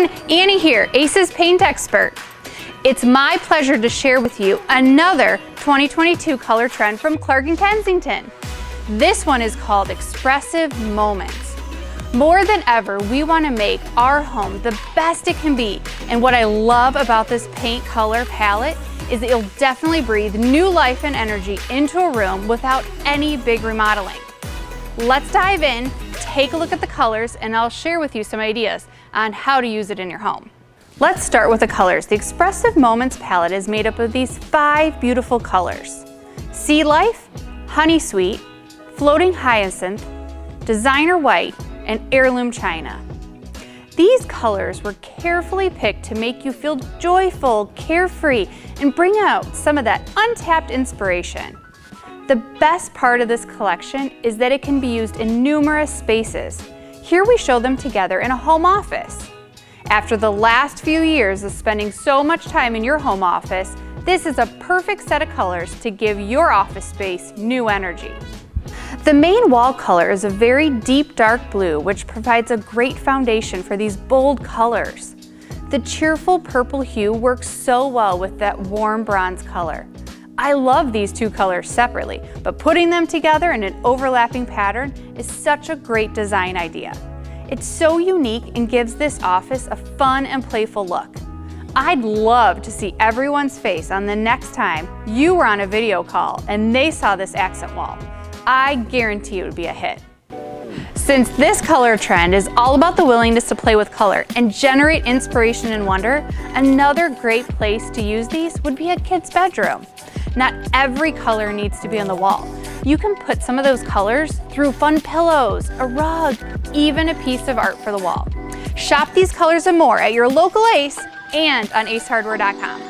everyone, Annie here, Ace's paint expert. It's my pleasure to share with you another 2022 color trend from Clark and Kensington. This one is called Expressive Moments. More than ever, we want to make our home the best it can be. And what I love about this paint color palette is that it'll definitely breathe new life and energy into a room without any big remodeling. Let's dive in, take a look at the colors, and I'll share with you some ideas on how to use it in your home. Let's start with the colors. The Expressive Moments palette is made up of these 5 beautiful colors: Sea Life, Honey Sweet, Floating Hyacinth, Designer White, and Heirloom China. These colors were carefully picked to make you feel joyful, carefree, and bring out some of that untapped inspiration. The best part of this collection is that it can be used in numerous spaces. Here we show them together in a home office. After the last few years of spending so much time in your home office, this is a perfect set of colors to give your office space new energy. The main wall color is a very deep dark blue, which provides a great foundation for these bold colors. The cheerful purple hue works so well with that warm bronze color. I love these 2 colors separately, but putting them together in an overlapping pattern is such a great design idea. It's so unique and gives this office a fun and playful look. I'd love to see everyone's face on the next time you were on a video call and they saw this accent wall. I guarantee it would be a hit. Since this color trend is all about the willingness to play with color and generate inspiration and wonder, another great place to use these would be a kid's bedroom. Not every color needs to be on the wall. You can put some of those colors through fun pillows, a rug, even a piece of art for the wall. Shop these colors and more at your local Ace and on acehardware.com.